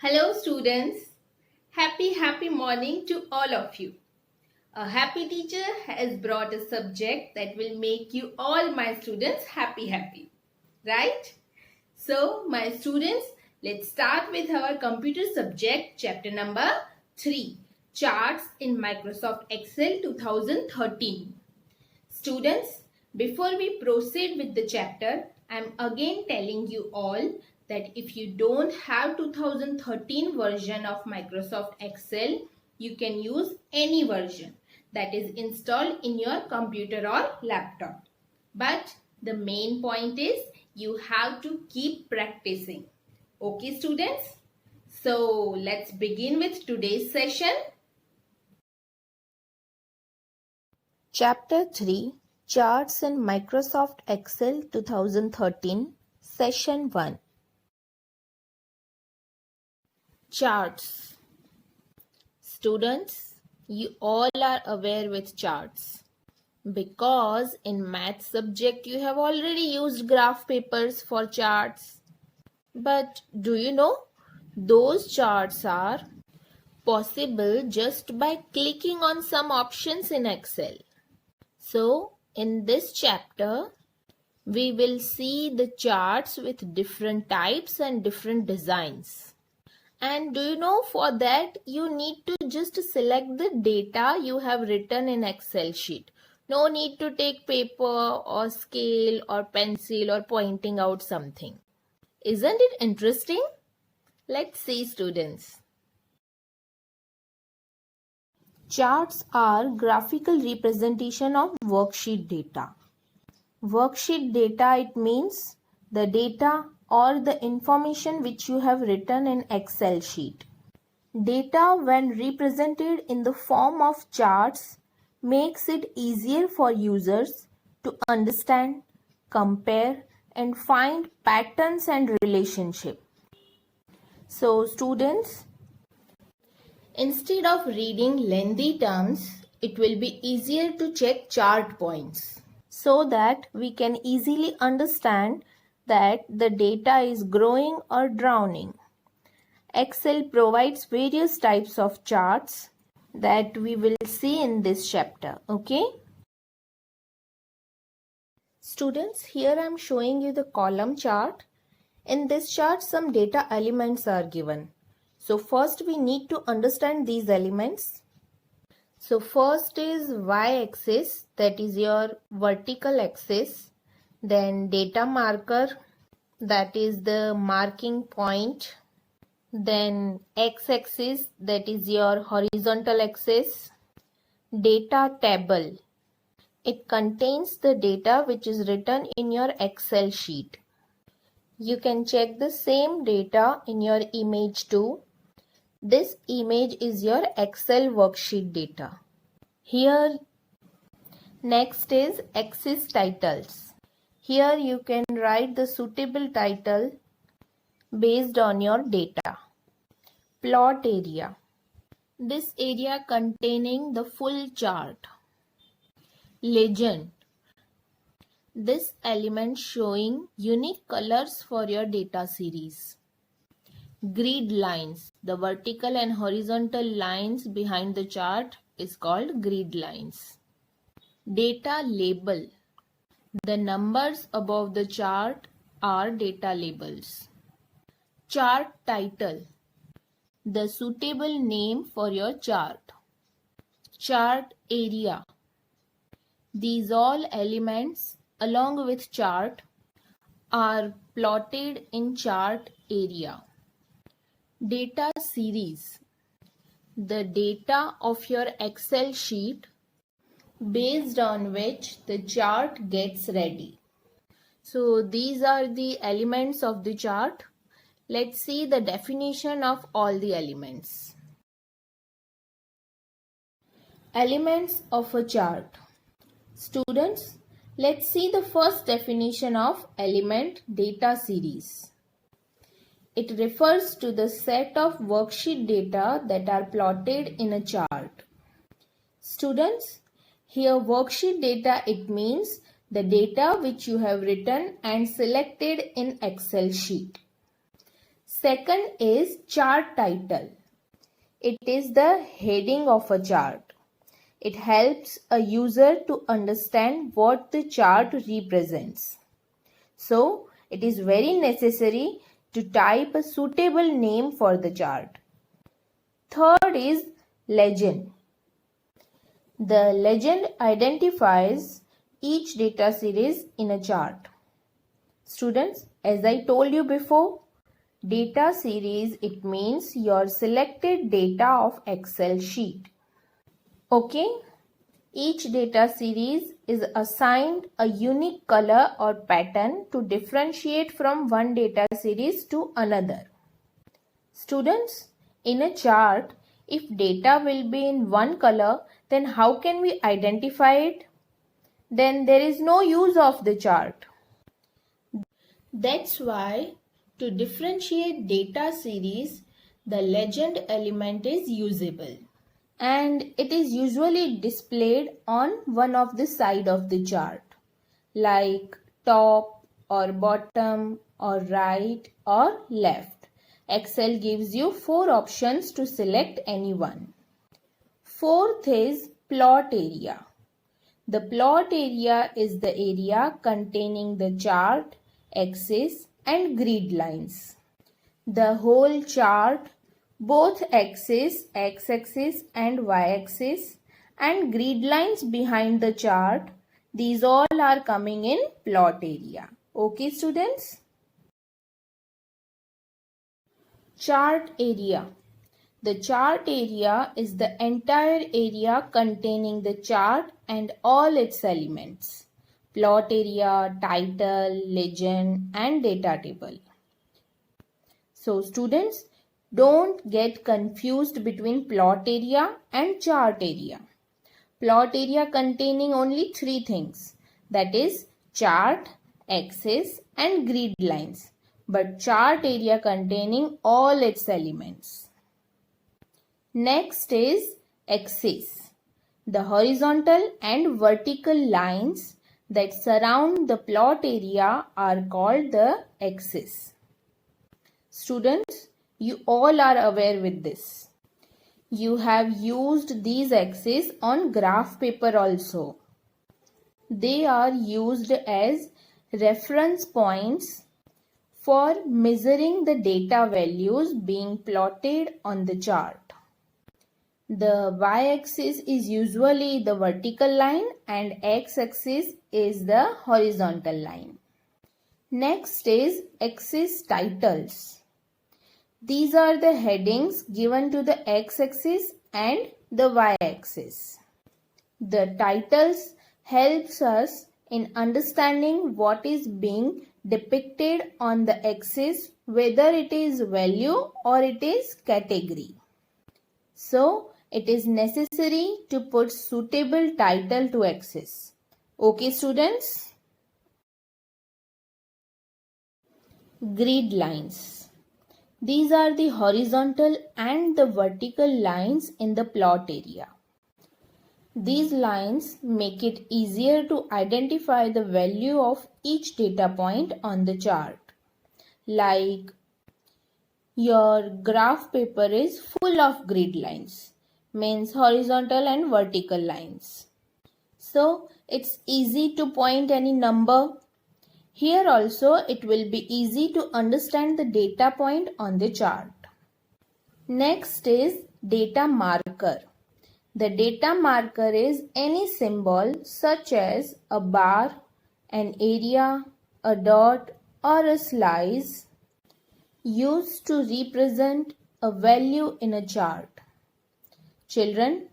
Hello students, happy morning to all of you. A happy teacher has brought a subject that will make you all my students happy, right? So my students, let's start with our computer subject chapter number 3, Charts in Microsoft Excel 2013. Students, before we proceed with the chapter, I am again telling you all that if you don't have 2013 version of Microsoft Excel, you can use any version that is installed in your computer or laptop. But the main point is you have to keep practicing. Okay, students? So let's begin with today's session. Chapter 3 Charts in Microsoft Excel 2013 Session 1 Charts. Students, you all are aware with charts because in math subject you have already used graph papers for charts. But do you know those charts are possible just by clicking on some options in Excel. So, in this chapter, we will see the charts with different types and different designs. And do you know, for that, you need to just select the data you have written in Excel sheet. No need to take paper or scale or pencil or pointing out something. Isn't it interesting? Let's see, students. Charts are graphical representation of worksheet data. Worksheet data, it means the data or the information which you have written in Excel sheet. Data when represented in the form of charts makes it easier for users to understand, compare and find patterns and relationship. So students, instead of reading lengthy terms, it will be easier to check chart points so that we can easily understand that the data is growing or drowning. Excel provides various types of charts that we will see in this chapter. Okay? Students, here I am showing you the column chart. In this chart, some data elements are given. So first we need to understand these elements. So first is y-axis, that is your vertical axis. Then data marker, that is the marking point. Then x-axis, that is your horizontal axis. Data table, it contains the data which is written in your Excel sheet. You can check the same data in your image too. This image is your Excel worksheet data. Here, next is axis titles. Here you can write the suitable title based on your data. Plot area. This area containing the full chart. Legend. This element showing unique colors for your data series. Grid lines. The vertical and horizontal lines behind the chart is called grid lines. Data label. The numbers above the chart are data labels. Chart title. The suitable name for your chart. Chart area. These all elements along with chart are plotted in chart area. Data series. The data of your Excel sheet based on which the chart gets ready. So these are the elements of the chart. Let's see the definition of all the elements. Elements of a chart. Students, let's see the first definition of element data series. It refers to the set of worksheet data that are plotted in a chart. Students, here worksheet data, it means the data which you have written and selected in Excel sheet. Second is chart title. It is the heading of a chart. It helps a user to understand what the chart represents. So, it is very necessary to type a suitable name for the chart. Third is legend. The legend identifies each data series in a chart. Students, as I told you before, data series, it means your selected data of Excel sheet. Okay, each data series is assigned a unique color or pattern to differentiate from one data series to another. Students, in a chart, if data will be in one color, then how can we identify it? Then there is no use of the chart. That's why to differentiate data series, the legend element is usable. And it is usually displayed on one of the side of the chart, like top or bottom or right or left. Excel gives you 4 options to select any one. Fourth is plot area. The plot area is the area containing the chart, axis and grid lines. The whole chart, both axis, x-axis and y-axis, and grid lines behind the chart, these all are coming in plot area. Okay, students? Chart area. The chart area is the entire area containing the chart and all its elements. Plot area, title, legend and data table. So students, don't get confused between plot area and chart area. Plot area containing only 3 things, that is chart, axis and grid lines, but chart area containing all its elements. Next is axis. The horizontal and vertical lines that surround the plot area are called the axis. Students, you all are aware with this. You have used these axes on graph paper also. They are used as reference points for measuring the data values being plotted on the chart. The y-axis is usually the vertical line and x-axis is the horizontal line. Next is axis titles. These are the headings given to the x-axis and the y-axis. The titles helps us in understanding what is being depicted on the axis, whether it is value or it is category. So, it is necessary to put suitable title to axis. Okay, students? Grid lines. These are the horizontal and the vertical lines in the plot area. These lines make it easier to identify the value of each data point on the chart. Like your graph paper is full of grid lines, means horizontal and vertical lines. So it's easy to point any number. Here also it will be easy to understand the data point on the chart. Next is data marker. The data marker is any symbol such as a bar, an area, a dot or a slice used to represent a value in a chart. Children,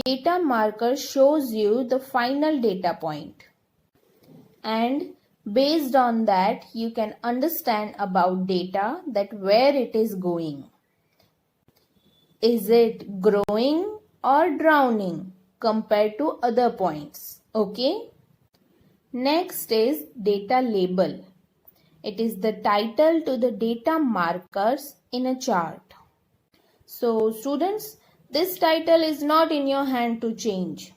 data marker shows you the final data point, and based on that you can understand about data, that where it is going. Is it growing or drowning compared to other points? Okay. Next is data label. It is the title to the data markers in a chart. So students, this title is not in your hand to change.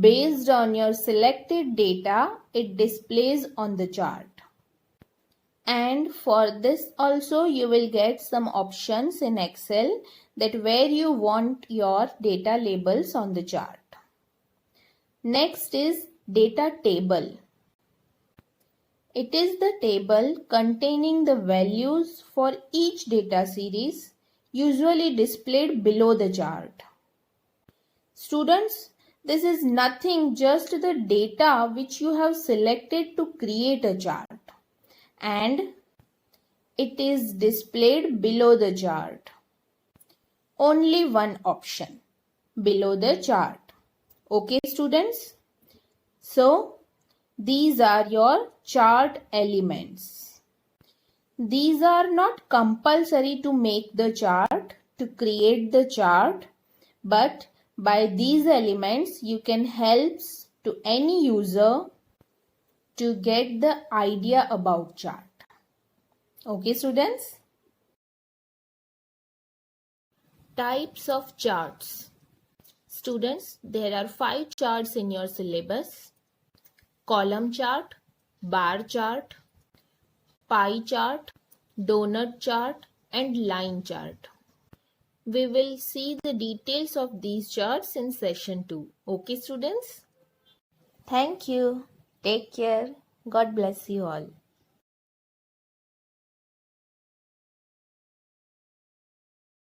Based on your selected data, it displays on the chart. And for this also you will get some options in Excel that where you want your data labels on the chart. Next is data table. It is the table containing the values for each data series, usually displayed below the chart. Students, this is nothing, just the data which you have selected to create a chart, and it is displayed below the chart. Only one option, below the chart. Okay, students? So, these are your chart elements. These are not compulsory to make the chart, to create the chart, but by these elements you can help to any user to get the idea about chart. Okay, students? Types of charts. Students, there are 5 charts in your syllabus: column chart, bar chart, pie chart, donut chart, and line chart. We will see the details of these charts in session 2. Okay, students? Thank you. Take care. God bless you all.